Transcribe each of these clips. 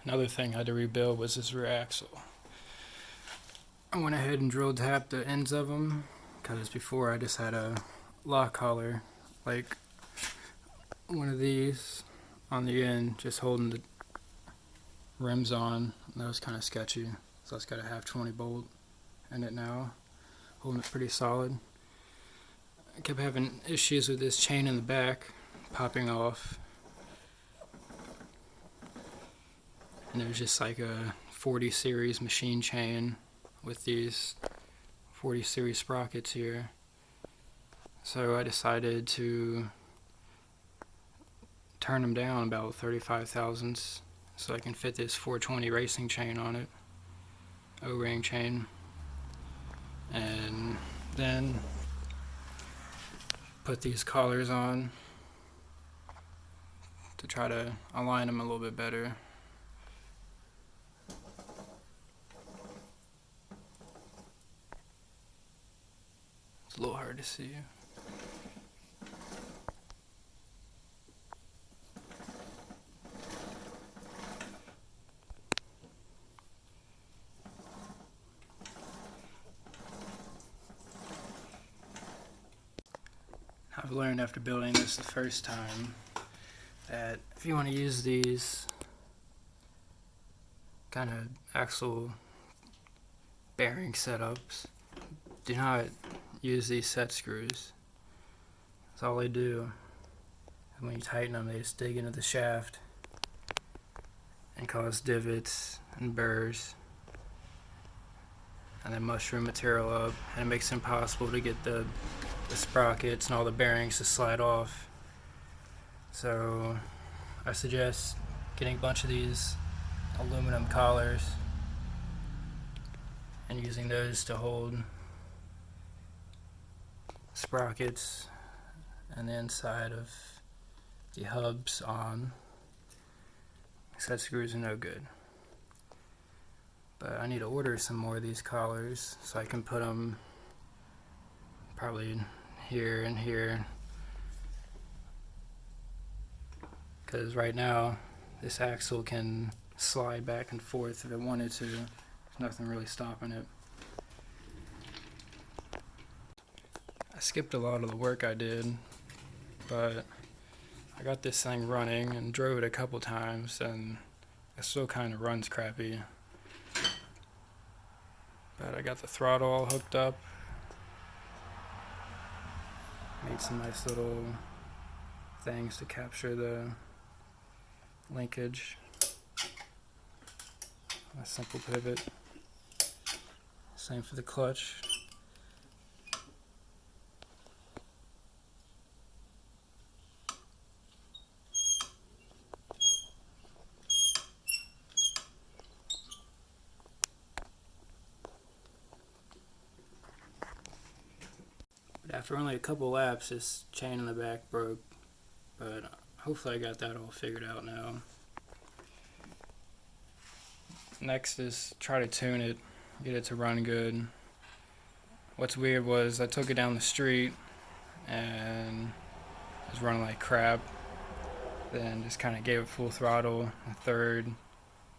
Another thing I had to rebuild was this rear axle. I went ahead and drill tapped the ends of them, because before I just had a lock collar, like one of these on the end, just holding the rims on. That was kind of sketchy, so it's got a half 20 bolt in it now, holding it pretty solid. I kept having issues with this chain in the back popping off. And there's just like a 40 series machine chain with these 40 series sprockets here. So I decided to turn them down about 35 thousandths so I can fit this 420 racing chain on it, O-ring chain, and then put these collars on to try to align them a little bit better. It's a little hard to see. I've learned after building this the first time that if you want to use these kind of axle bearing setups, do not use these set screws. That's all they do. And when you tighten them, they just dig into the shaft and cause divots and burrs, and then mushroom material up, and it makes it impossible to get the sprockets and all the bearings to slide off. So I suggest getting a bunch of these aluminum collars and using those to hold sprockets and the inside of the hubs on. Set screws are no good. But I need to order some more of these collars so I can put them probably here and here, because right now this axle can slide back and forth if it wanted to. There's nothing really stopping it. I skipped a lot of the work I did, but I got this thing running and drove it a couple times, and it still kind of runs crappy. But I got the throttle all hooked up. Made some nice little things to capture the linkage. A simple pivot. Same for the clutch. After only a couple laps, this chain in the back broke, but hopefully I got that all figured out now. Next is try to tune it, get it to run good. What's weird was I took it down the street and it was running like crap. Then just kind of gave it full throttle, a third,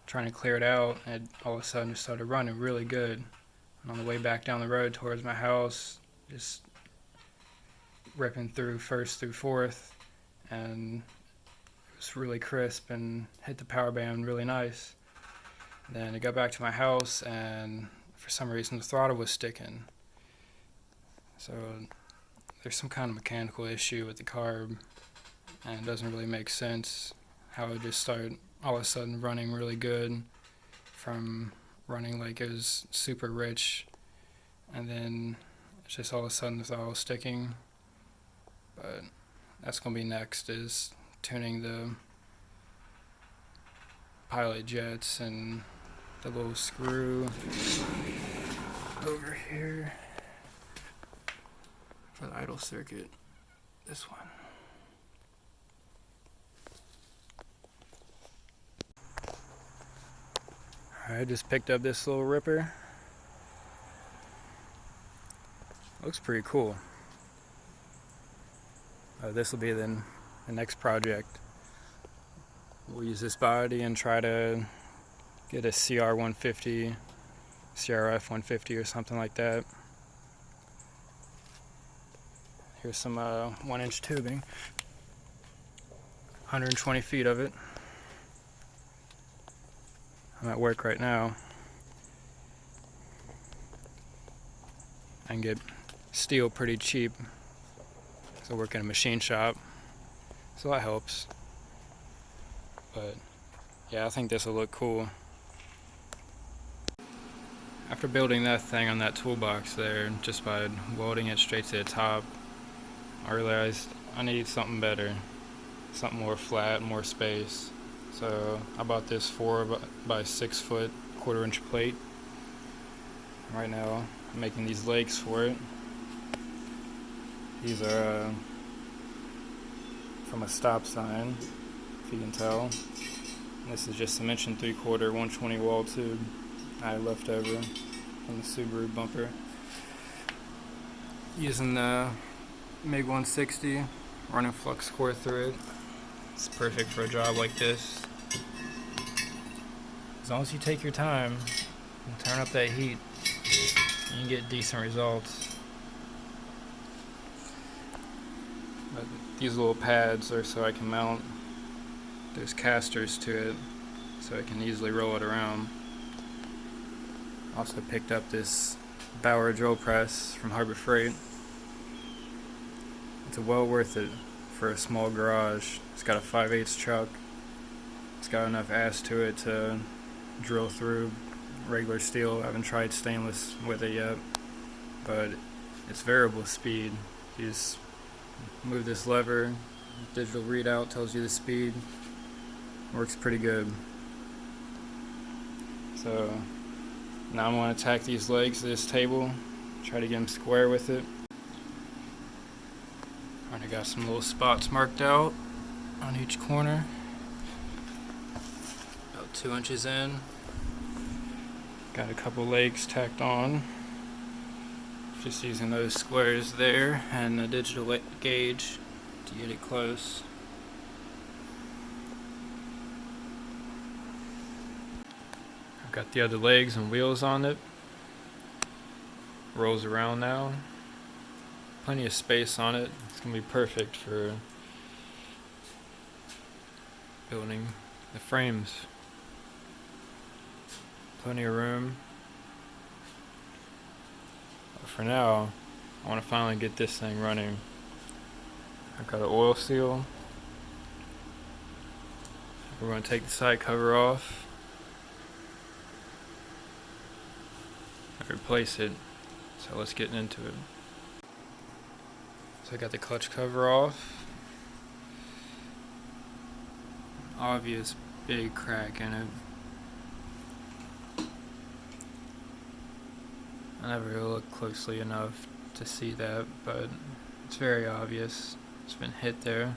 trying to clear it out, and all of a sudden it started running really good. And on the way back down the road towards my house, just ripping through first through fourth, and it was really crisp and hit the power band really nice. Then I got back to my house and for some reason the throttle was sticking. So there's some kind of mechanical issue with the carb, and it doesn't really make sense how it just started all of a sudden running really good from running like it was super rich and then it's just all of a sudden it's all sticking. But that's gonna be next, is tuning the pilot jets and the little screw over here for the idle circuit. This one. Alright, just picked up this little ripper. Looks pretty cool. This will be then the next project. We'll use this body and try to get a CR 150, CRF 150 or something like that. Here's some 1-inch tubing, 120 feet of it. I'm at work right now. I can get steel pretty cheap, so I work in a machine shop, so that helps. But yeah, I think this will look cool. After building that thing on that toolbox there, just by welding it straight to the top, I realized I need something better, something more flat, more space. So I bought this 4 by 6 foot 1/4 inch plate. Right now I'm making these legs for it. These are from a stop sign, if you can tell. This is just some 1 3/4 120 wall tube I had left over from the Subaru bumper. Using the MiG 160, running flux core through it. It's perfect for a job like this. As long as you take your time and turn up that heat, you can get decent results. But these little pads are so I can mount, there's casters to it, so I can easily roll it around. Also picked up this Bauer drill press from Harbor Freight. It's well worth it for a small garage. It's got a 5/8 chuck. It's got enough ass to it to drill through regular steel. I haven't tried stainless with it yet, but it's variable speed. You just move this lever, digital readout tells you the speed. Works pretty good. So now I'm going to tack these legs to this table, try to get them square with it. Already got some little spots marked out on each corner. About 2 inches in. Got a couple legs tacked on. Just using those squares there and a digital gauge to get it close. I've got the other legs and wheels on it. Rolls around now. Plenty of space on it. It's going to be perfect for building the frames. Plenty of room. But for now, I want to finally get this thing running. I've got an oil seal. We're going to take the side cover off and replace it. So let's get into it. So I got the clutch cover off. Obvious big crack in it. I never really looked closely enough to see that, but it's very obvious. It's been hit there.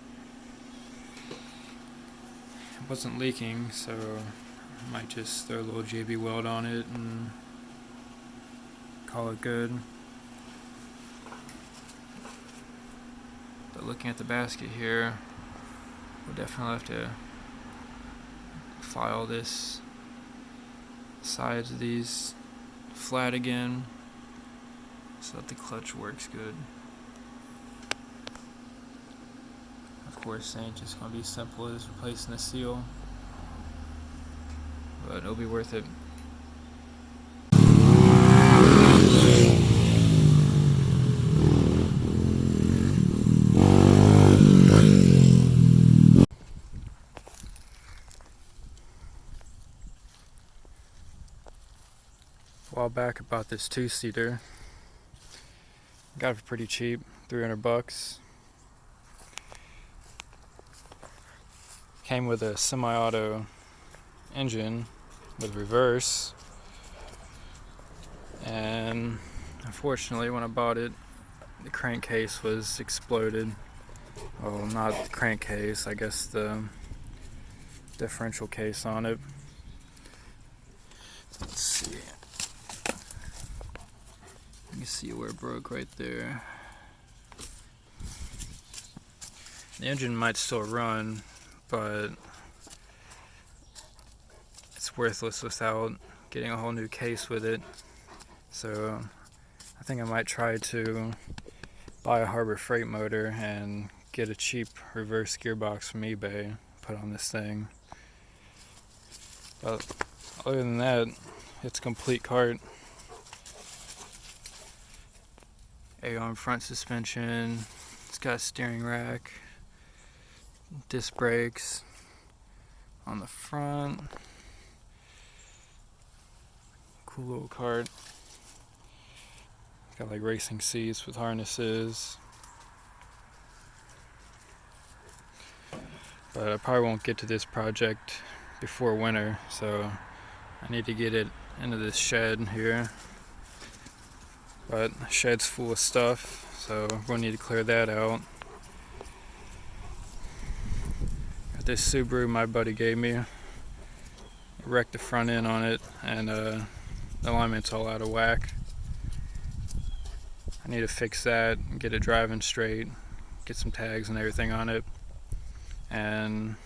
It wasn't leaking, so I might just throw a little JB weld on it and call it good. But looking at the basket here, we'll definitely have to file this sides of these flat again so that the clutch works good. Of course, it ain't just going to be as simple as replacing the seal, but it'll be worth it. A while back I bought this 2-seater Got it for pretty cheap, $300. Came with a semi-auto engine with reverse, and unfortunately when I bought it, the crankcase was exploded. Well, not the crankcase, I guess the differential case on it. Let's see. You can see where it broke right there. The engine might still run, but it's worthless without getting a whole new case with it. So I think I might try to buy a Harbor Freight motor and get a cheap reverse gearbox from eBay, put on this thing. But other than that, it's a complete cart. A-arm front suspension, it's got a steering rack, disc brakes on the front. Cool little cart. Got like racing seats with harnesses. But I probably won't get to this project before winter, so I need to get it into this shed here. But the shed's full of stuff, so we're going to need to clear that out. Got this Subaru my buddy gave me. I wrecked the front end on it, and the alignment's all out of whack. I need to fix that and get it driving straight, get some tags and everything on it. And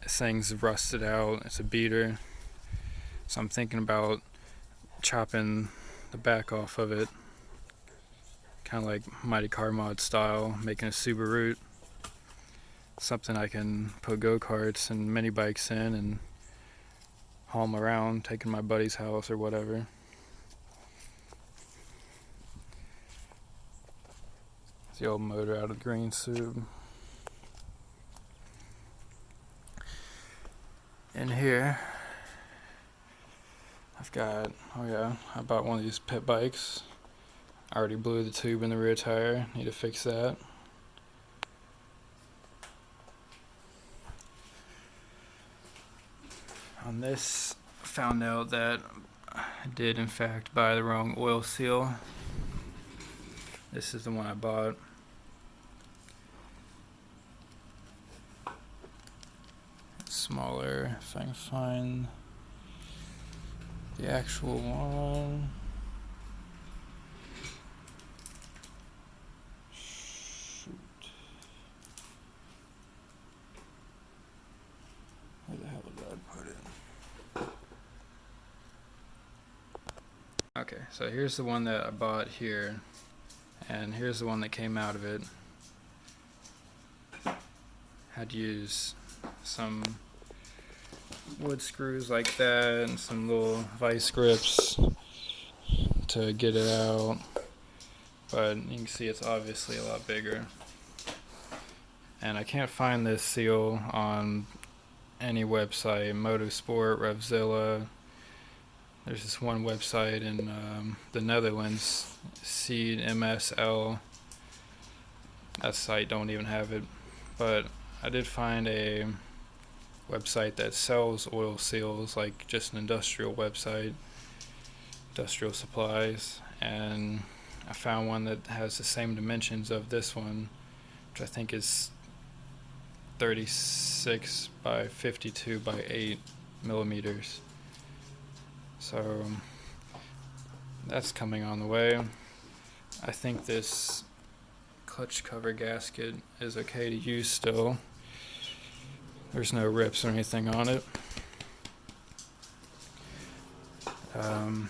this thing's rusted out, it's a beater. So I'm thinking about chopping the back off of it, kind of like Mighty Car Mod style, making a Subaru. Something I can put go-karts and mini bikes in and haul them around, taking my buddy's house or whatever. It's the old motor out of the green soup. In here, I've got, I bought one of these pit bikes. I already blew the tube in the rear tire, need to fix that. On this, I found out that I did in fact buy the wrong oil seal. This is the one I bought. It's smaller, if I can find the actual one. Shoot. Where the hell did I put it? Okay, so here's the one that I bought here, and here's the one that came out of it. Had to use some wood screws like that and some little vise grips to get it out, but you can see it's obviously a lot bigger. And I can't find this seal on any website, Motorsport, Revzilla. There's this one website in the Netherlands, Seed MSL. That site don't even have it, but I did find a website that sells oil seals, like just an industrial website, industrial supplies, and I found one that has the same dimensions of this one, which I think is 36 by 52 by 8 millimeters. So that's coming on the way. I think this clutch cover gasket is okay to use still. There's no rips or anything on it. I'm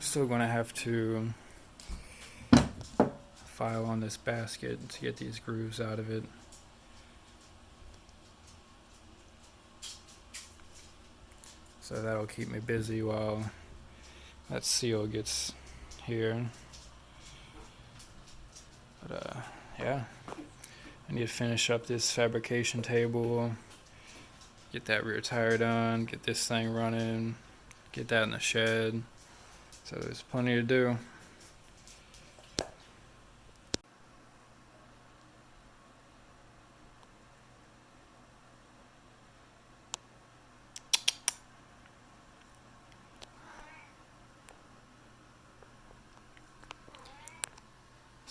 still going to have to file on this basket to get these grooves out of it. So that'll keep me busy while that seal gets here. But yeah, I need to finish up this fabrication table, get that rear tire done, get this thing running, get that in the shed. So there's plenty to do.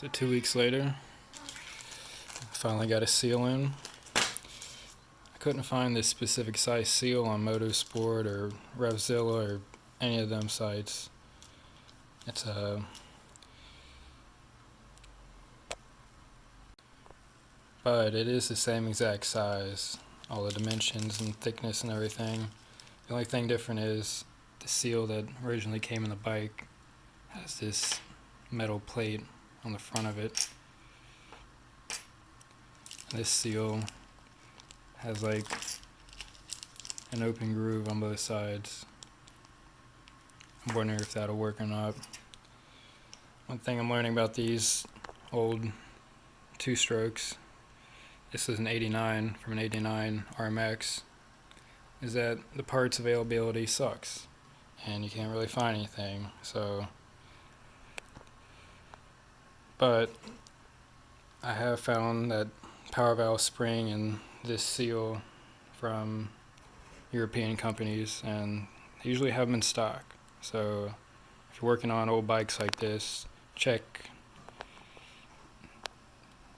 So 2 weeks later, I finally got a seal in. I couldn't find this specific size seal on Motorsport or Revzilla or any of them sites. It's but it is the same exact size, all the dimensions and thickness and everything. The only thing different is the seal that originally came in the bike has this metal plate on the front of it. This seal has like an open groove on both sides. I'm wondering if that'll work or not. One thing I'm learning about these old two-strokes, this is an 89 from an 89 RMX, is that the parts availability sucks and you can't really find anything. But I have found that power valve spring and this seal from European companies, and they usually have them in stock. So if you're working on old bikes like this, check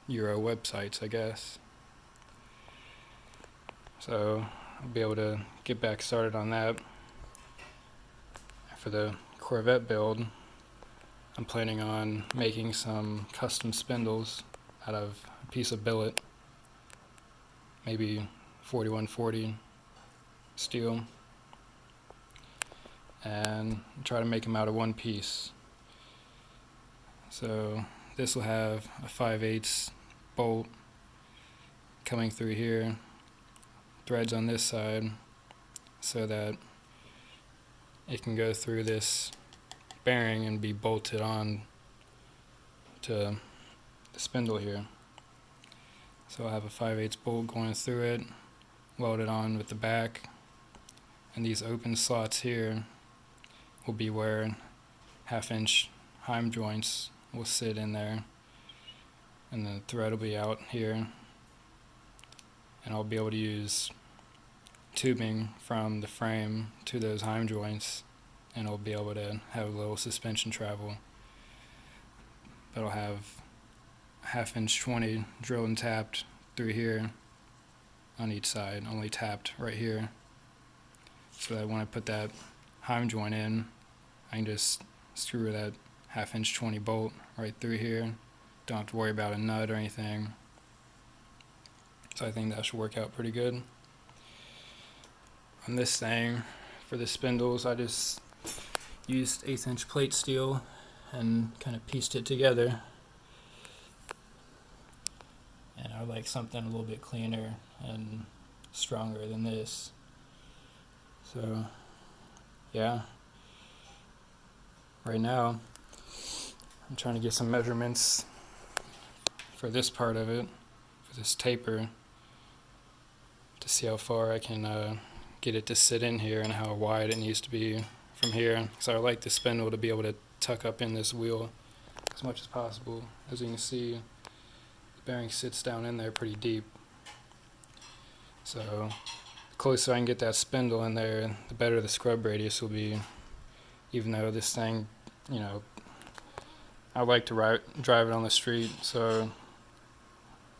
Euro websites, I guess. So I'll be able to get back started on that. For the Corvette build, I'm planning on making some custom spindles out of a piece of billet, maybe 4140 steel, and try to make them out of one piece. So this will have a 5/8 bolt coming through here, threads on this side, so that it can go through this bearing and be bolted on to the spindle here. So I'll have a 5/8 bolt going through it, welded on with the back, and these open slots here will be where 1/2-inch heim joints will sit in there, and the thread will be out here, and I'll be able to use tubing from the frame to those heim joints, and I'll be able to have a little suspension travel. But I'll have 1/2-inch 20 drilled and tapped through here on each side, only tapped right here, so that when I put that heim joint in, I can just screw that 1/2-inch 20 bolt right through here. Don't have to worry about a nut or anything. So I think that should work out pretty good. On this thing, for the spindles, I just used 1/8-inch plate steel and kind of pieced it together. And I would like something a little bit cleaner and stronger than this. So, yeah. Right now, I'm trying to get some measurements for this part of it, for this taper, to see how far I can get it to sit in here and how wide it needs to be from here. So I like the spindle to be able to tuck up in this wheel as much as possible. As you can see, the bearing sits down in there pretty deep. So the closer I can get that spindle in there, the better the scrub radius will be. Even though this thing, I like to drive it on the street, so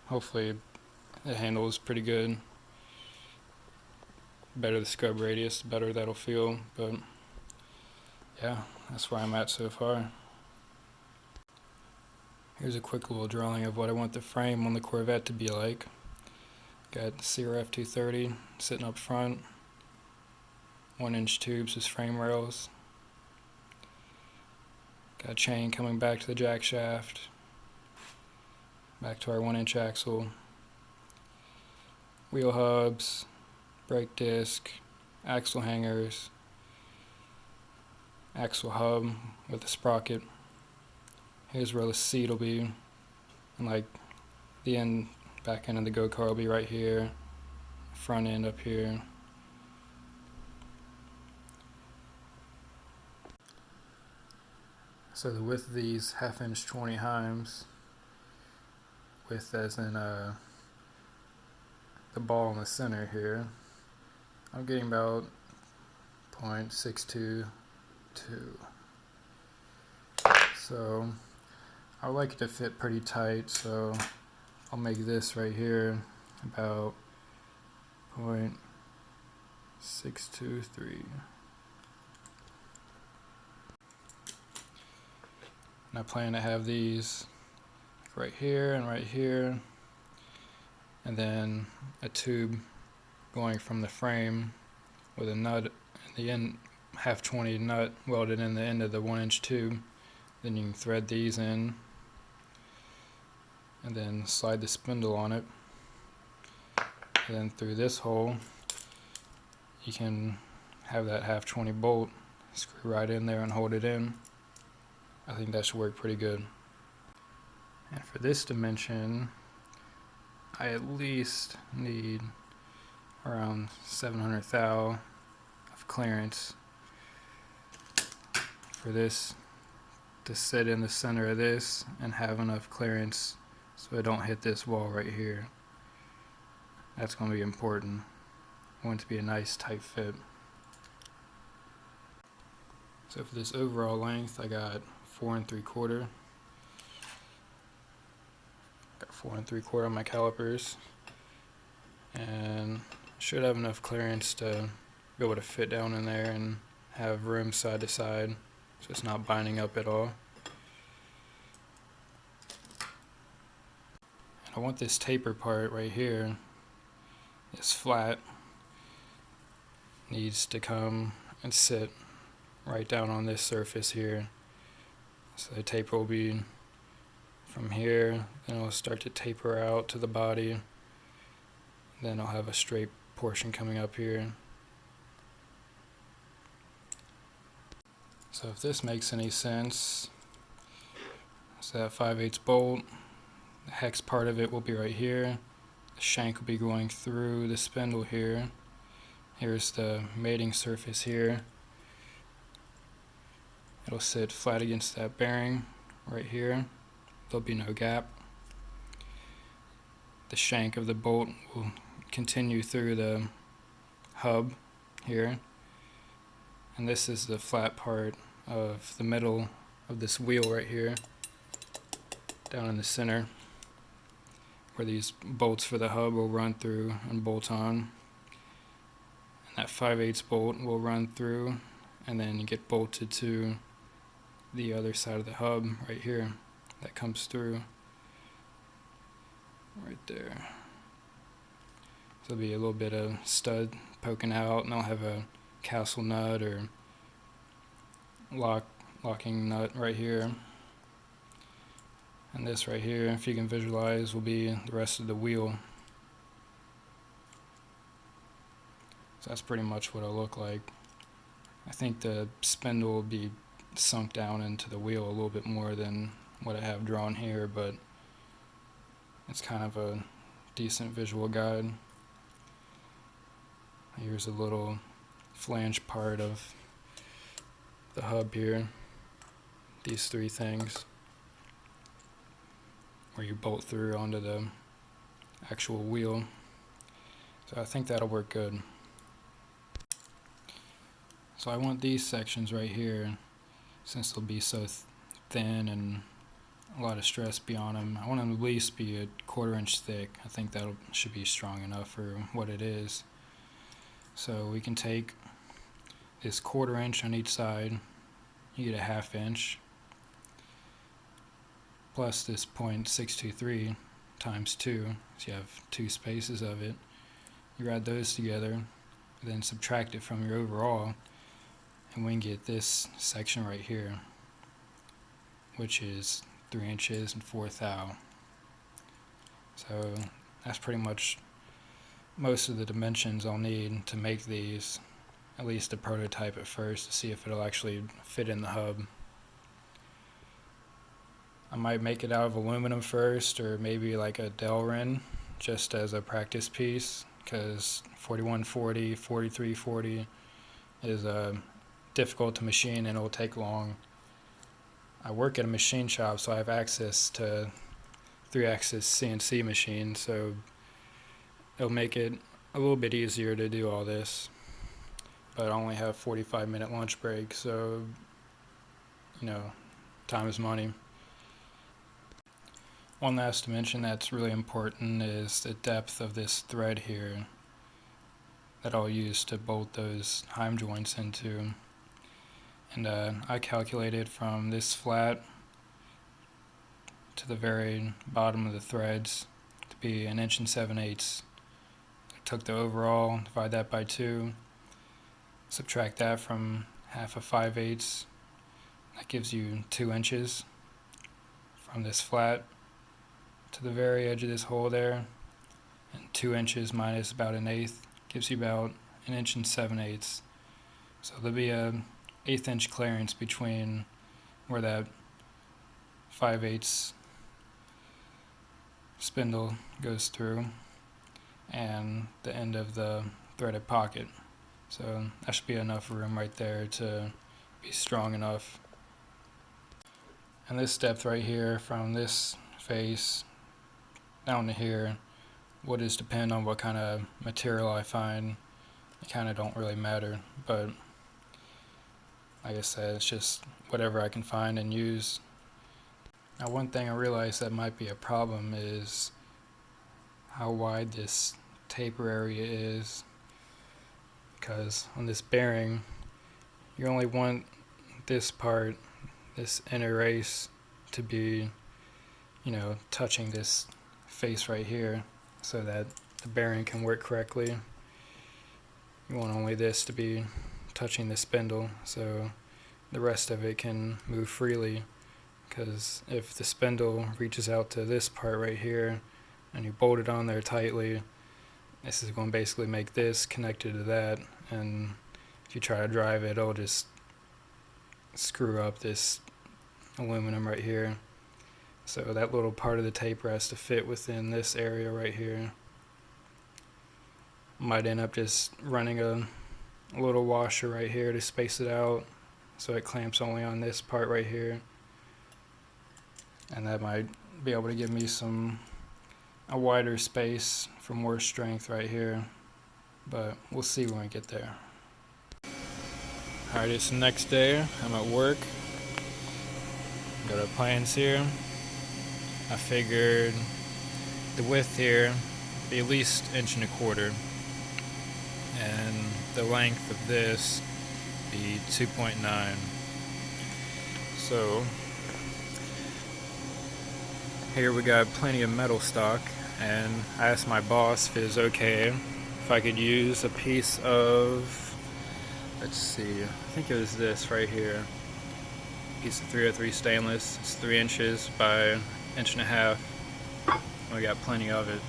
hopefully it handles pretty good. Better the scrub radius, the better that'll feel. But yeah, that's where I'm at so far. Here's a quick little drawing of what I want the frame on the Corvette to be like. Got the CRF 230 sitting up front, 1-inch tubes as frame rails. Got a chain coming back to the jack shaft, back to our 1-inch axle, wheel hubs, brake disc, axle hangers, axle hub with a sprocket. Here's where the seat will be, and like the back end of the go-kart will be right here, front end up here. So the width of these 1/2-inch 20 heims, width as in the ball in the center here, I'm getting about 0.622. So I would like it to fit pretty tight, so I'll make this right here about 0.623. And I plan to have these right here and right here, and then a tube going from the frame with a nut in the end, half 20 nut welded in the end of the 1-inch tube. Then you can thread these in and then slide the spindle on it, and then through this hole you can have that half 20 bolt screw right in there and hold it in. I think that should work pretty good. And for this dimension, I at least need around 700 thou of clearance for this to sit in the center of this and have enough clearance so I don't hit this wall right here. That's going to be important. I want it to be a nice tight fit. So for this overall length, I got 4 3/4. Got 4 3/4 on my calipers, and should have enough clearance to be able to fit down in there and have room side to side, so it's not binding up at all. And I want this taper part right here, this flat, needs to come and sit right down on this surface here. So the taper will be from here, then it'll start to taper out to the body, then I'll have a straight portion coming up here. So if this makes any sense, so that 5/8 bolt, the hex part of it will be right here, the shank will be going through the spindle here, here's the mating surface here. It'll sit flat against that bearing right here. There'll be no gap. The shank of the bolt will continue through the hub here. And this is the flat part of the middle of this wheel right here, down in the center, where these bolts for the hub will run through and bolt on. And that 5/8 bolt will run through and then you get bolted to the other side of the hub right here that comes through right there. So there'll be a little bit of stud poking out, and I'll have a castle nut or locking nut right here. And this right here, if you can visualize, will be the rest of the wheel. So that's pretty much what it'll look like. I think the spindle will be sunk down into the wheel a little bit more than what I have drawn here, but it's kind of a decent visual guide. Here's a little flange part of the hub here, these 3 things, where you bolt through onto the actual wheel. So I think that'll work good. So I want these sections right here, since they'll be so thin and a lot of stress be on them, I want them to at least be a 1/4 inch thick. I think that should be strong enough for what it is. So we can take this 1/4 inch on each side, you get a 1/2 inch, plus this 0.623 times 2, so you have 2 spaces of it. You add those together, then subtract it from your overall, and we can get this section right here, which is 3 inches and 4 thou. So that's pretty much most of the dimensions I'll need to make these, at least a prototype at first, to see if it'll actually fit in the hub. I might make it out of aluminum first, or maybe like a Delrin, just as a practice piece, because 4140, 4340 is difficult to machine and it'll take long. I work at a machine shop, so I have access to 3-axis CNC machines, so it'll make it a little bit easier to do all this. But I only have 45-minute lunch break, so time is money. One last dimension that's really important is the depth of this thread here that I'll use to bolt those heim joints into. And I calculated from this flat to the very bottom of the threads to be 1 7/8". I took the overall, divide that by 2, subtract that from 1/2 5/8. That gives you 2 inches from this flat to the very edge of this hole there, and 2 inches minus about 1/8 gives you about 1 7/8". So there'll be a 1/8 inch clearance between where that 5/8 spindle goes through and the end of the threaded pocket. So that should be enough room right there to be strong enough. And this depth right here from this face down to here would just depend on what kind of material I find. It kind of don't really matter, but like I said, it's just whatever I can find and use. Now, one thing I realized that might be a problem is how wide this taper area is, because on this bearing you only want this part, this inner race, to be, touching this face right here so that the bearing can work correctly. You want only this to be touching the spindle so the rest of it can move freely, because if the spindle reaches out to this part right here and you bolt it on there tightly, this is going to basically make this connected to that, and if you try to drive it, it'll just screw up this aluminum right here. So that little part of the taper has to fit within this area right here. Might end up just running a little washer right here to space it out so it clamps only on this part right here, and that might be able to give me a wider space for more strength right here, but we'll see when we get there. Alright, it's the next day. I'm at work. Got our plans here. I figured the width here be at least 1.25 inches, and the length of this be 2.9. So here we got plenty of metal stock, and I asked my boss if it was okay if I could use a piece of, let's see, I think it was this right here, piece of 303 stainless. It's 3 inches by 1.5 inches. We got plenty of it,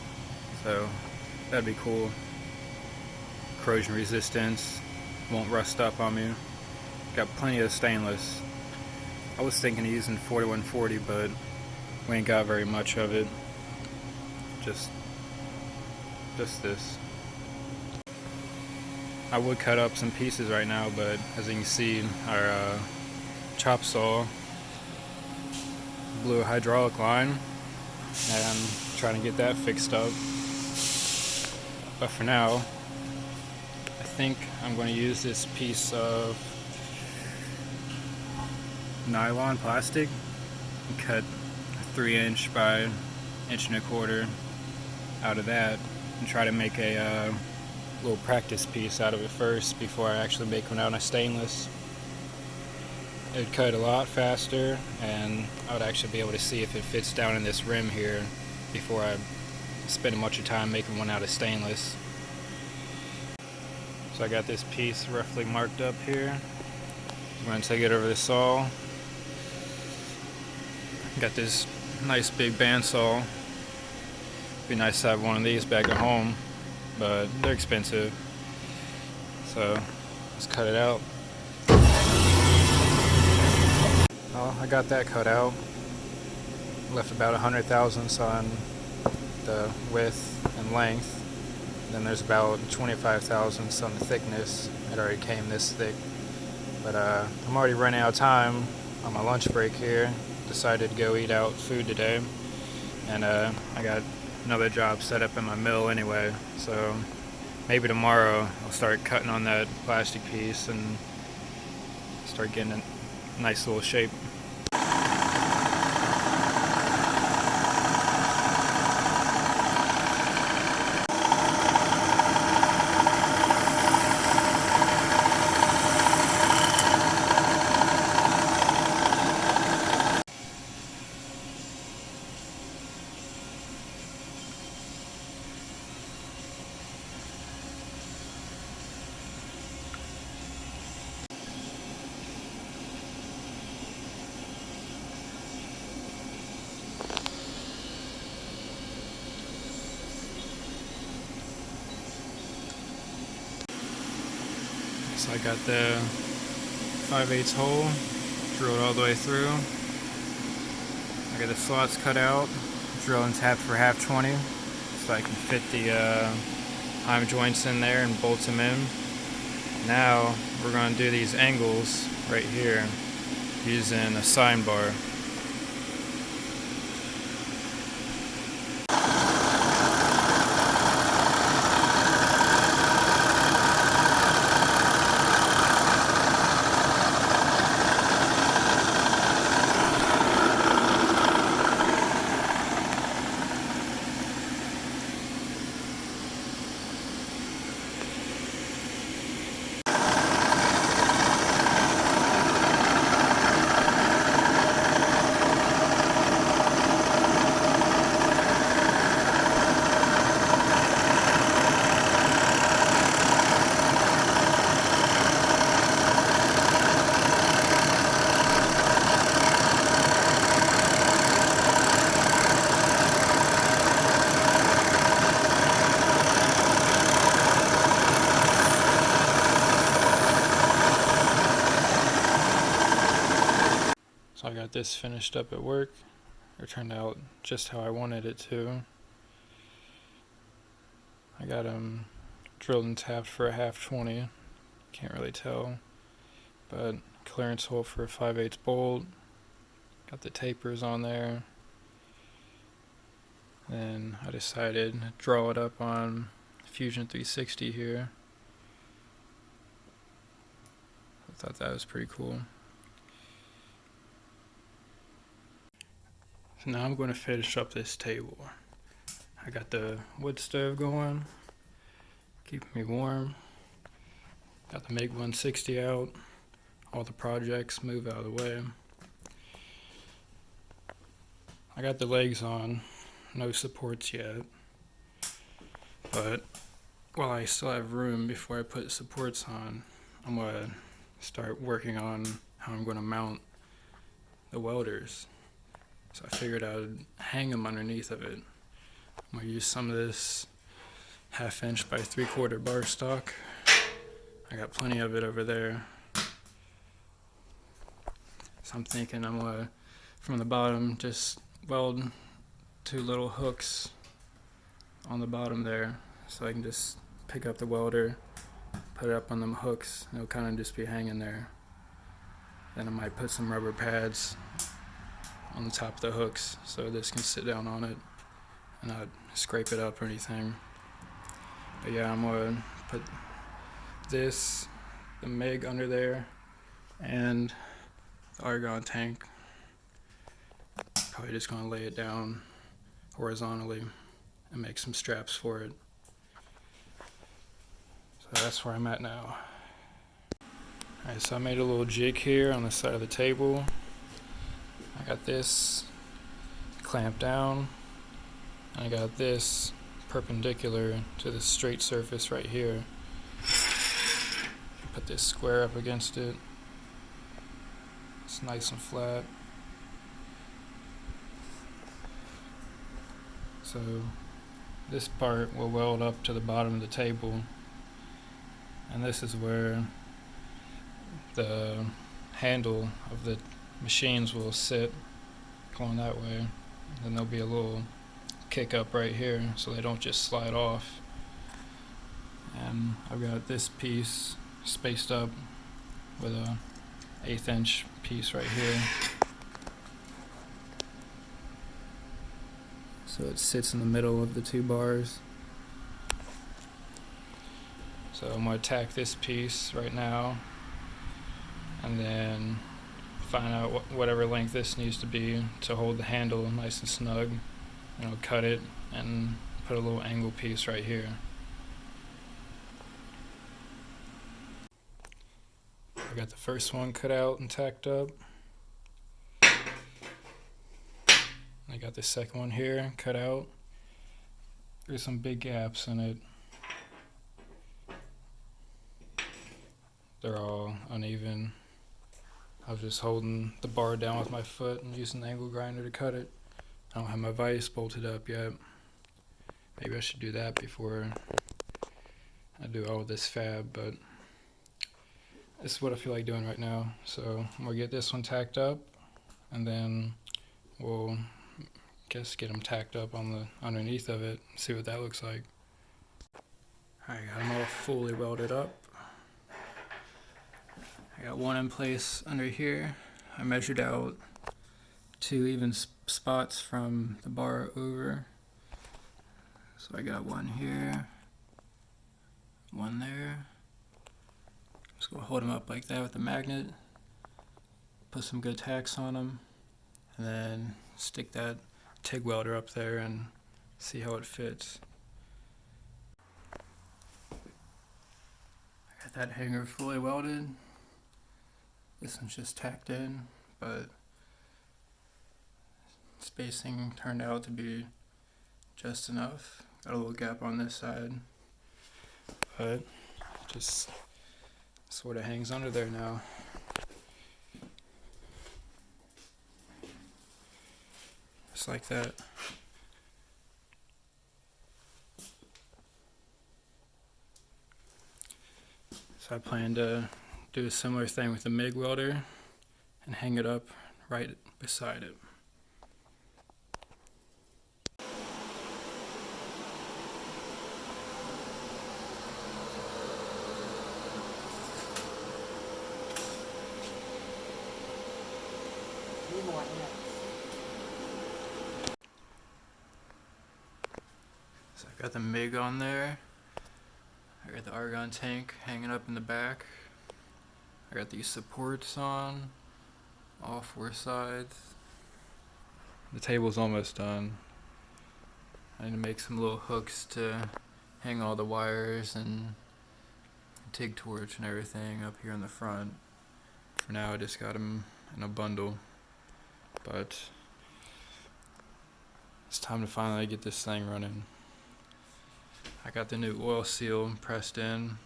so that'd be cool. Corrosion resistance, won't rust up on me. Got plenty of stainless. I was thinking of using 4140, but we ain't got very much of it. Just this. I would cut up some pieces right now, but as you can see, our chop saw blew a hydraulic line, and I'm trying to get that fixed up. But for now, I think I'm going to use this piece of nylon plastic and cut 3 inch by 1.25 inch out of that, and try to make a little practice piece out of it first before I actually make one out of stainless. It'd cut a lot faster, and I would actually be able to see if it fits down in this rim here before I spend a bunch of time making one out of stainless. So I got this piece roughly marked up here. I'm going to take it over the saw. Got this nice big bandsaw. Be nice to have one of these back at home, but they're expensive. So let's cut it out. Well, I got that cut out. Left about 100 thousandths on the width and length. Then there's about 25 thousandths on the thickness. It already came this thick. But I'm already running out of time on my lunch break here. Decided to go eat out food today. And I got another job set up in my mill anyway. So maybe tomorrow I'll start cutting on that plastic piece and start getting a nice little shape. So I got the 5/8 hole drilled all the way through. I got the slots cut out, drilled and tapped for 1/2 20 so I can fit the heim joints in there and bolt them in. Now we're going to do these angles right here using a sine bar. So I got this finished up at work. It turned out just how I wanted it to. I got them drilled and tapped for a 1/2 20. Can't really tell. But clearance hole for a 5/8 bolt. Got the tapers on there. Then I decided to draw it up on Fusion 360 here. I thought that was pretty cool. So now I'm going to finish up this table. I got the wood stove going, keeping me warm. Got the MiG 160 out. All the projects move out of the way. I got the legs on, no supports yet. But while I still have room before I put supports on, I'm going to start working on how I'm going to mount the welders. So I figured I would hang them underneath of it. I'm going to use some of this 1/2 inch by 3/4 bar stock. I got plenty of it over there. So I'm thinking I'm going to, from the bottom, just weld 2 little hooks on the bottom there. So I can just pick up the welder, put it up on them hooks, and it'll kind of just be hanging there. Then I might put some rubber pads on the top of the hooks so this can sit down on it and not scrape it up or anything. But yeah, I'm going to put this, the MiG under there, and the argon tank. Probably just going to lay it down horizontally and make some straps for it. So that's where I'm at now. Alright, so I made a little jig here on the side of the table. I got this clamped down. I got this perpendicular to the straight surface right here. Put this square up against it. It's nice and flat. So this part will weld up to the bottom of the table, and this is where the handle of the machines will sit, going that way. Then there'll be a little kick up right here so they don't just slide off. And I've got this piece spaced up with a 1/8 inch piece right here, so it sits in the middle of the 2 bars. So I'm going to tack this piece right now and then find out whatever length this needs to be to hold the handle nice and snug. And I'll cut it and put a little angle piece right here. I got the first one cut out and tacked up. I got the second one here cut out. There's some big gaps in it. They're all uneven. I was just holding the bar down with my foot and using the angle grinder to cut it. I don't have my vise bolted up yet. Maybe I should do that before I do all this fab, but this is what I feel like doing right now. So we'll get this one tacked up, and then we'll get them tacked up on the underneath of it, see what that looks like. Alright, got them all fully welded up. I got one in place under here. I measured out 2 even spots from the bar over. So I got one here, one there. Just gonna hold them up like that with a magnet. Put some good tacks on them, and then stick that TIG welder up there and see how it fits. I got that hanger fully welded. This one's just tacked in, but spacing turned out to be just enough. Got a little gap on this side, but just sort of hangs under there now. Just like that. So I plan to do a similar thing with the MIG welder and hang it up right beside it. So I got the MIG on there. I got the argon tank hanging up in the back. I got these supports on all 4 sides. The table's almost done. I need to make some little hooks to hang all the wires and TIG torch and everything up here in the front. For now I just got them in a bundle, but it's time to finally get this thing running. I got the new oil seal pressed in.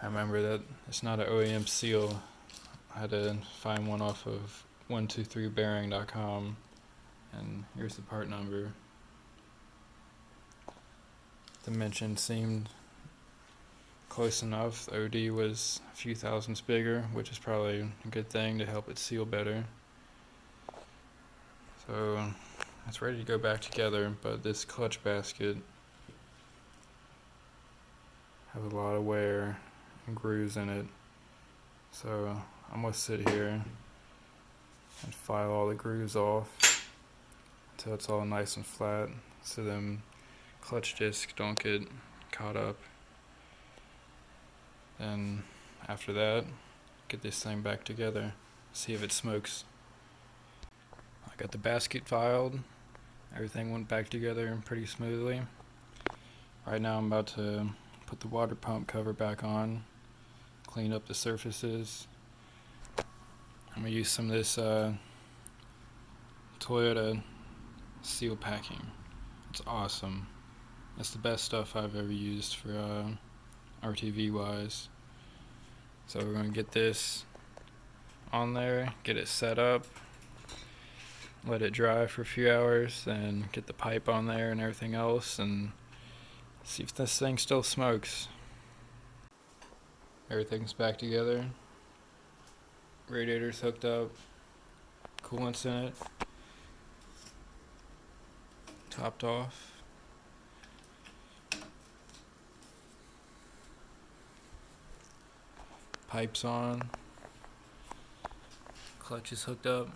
I remember that it's not an OEM seal. I had to find one off of 123bearing.com, and here's the part number. Dimension seemed close enough. The OD was a few thousandths bigger, which is probably a good thing to help it seal better. So it's ready to go back together, but this clutch basket has a lot of wear and grooves in it. So I'm gonna sit here and file all the grooves off until it's all nice and flat, so them clutch discs don't get caught up. And after that, get this thing back together, see if it smokes. I got the basket filed. Everything went back together pretty smoothly. Right now I'm about to put the water pump cover back on, clean up the surfaces. I'm going to use some of this Toyota seal packing. It's awesome. It's the best stuff I've ever used for RTV wise. So we're going to get this on there, get it set up, let it dry for a few hours, and get the pipe on there and everything else, and see if this thing still smokes. Everything's back together. Radiator's hooked up. Coolant's in it. Topped off. Pipes on. Clutch is hooked up.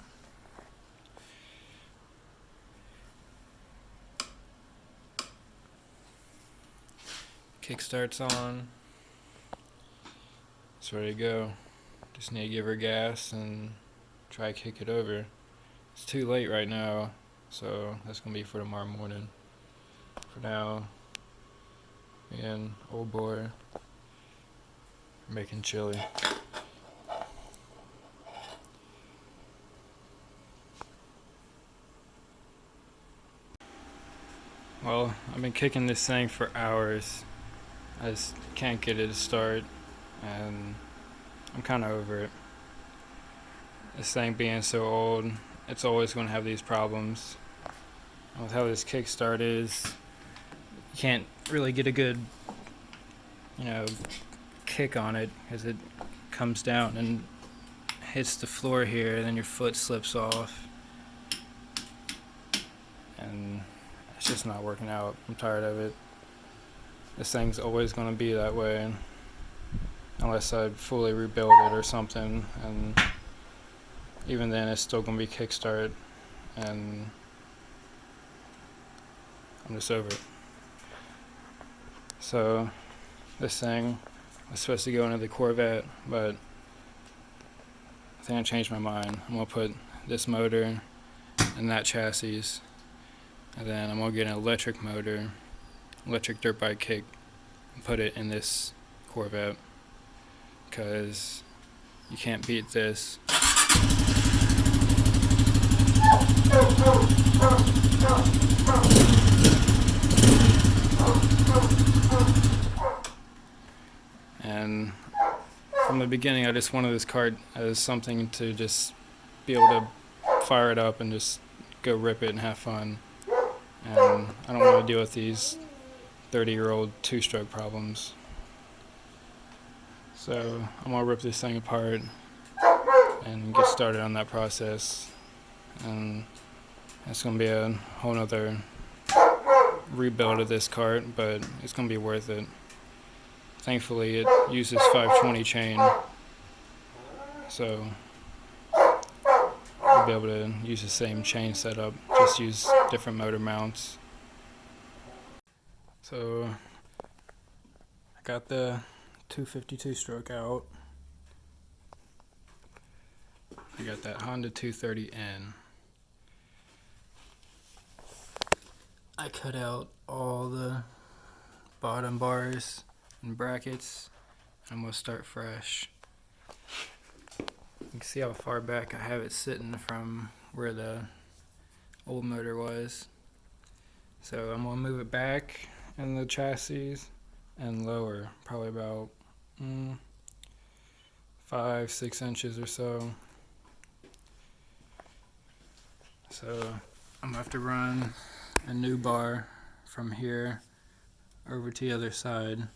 Kickstart's on. It's ready to go. Just need to give her gas and try to kick it over. It's too late right now, so that's gonna be for tomorrow morning. For now, me and old boy are making chili. Well, I've been kicking this thing for hours. I just can't get it to start, and I'm kind of over it. This thing being so old, it's always going to have these problems. And with how this kickstart is, you can't really get a good, kick on it as it comes down and hits the floor here, and then your foot slips off, and it's just not working out. I'm tired of it. This thing's always going to be that way unless I fully rebuild it or something, and even then it's still going to be kickstart, and I'm just over it. So this thing was supposed to go into the Corvette, but I think I changed my mind. I'm going to put this motor in that chassis, and then I'm going to get an electric motor, electric dirt bike kick, and put it in this Corvette, because you can't beat this. And from the beginning, I just wanted this cart as something to just be able to fire it up and just go rip it and have fun. And I don't want to deal with these 30-year-old two-stroke problems. So I'm going to rip this thing apart and get started on that process. And it's going to be a whole nother rebuild of this cart, but it's going to be worth it. Thankfully, it uses 520 chain, so we'll be able to use the same chain setup, just use different motor mounts. So I got the 252 stroke out. I got that Honda 230N. I cut out all the bottom bars and brackets. I'm gonna start fresh. You can see how far back I have it sitting from where the old motor was. So I'm gonna move it back in the chassis and lower, probably about 5-6 inches or so. So I'm gonna have to run a new bar from here over to the other side.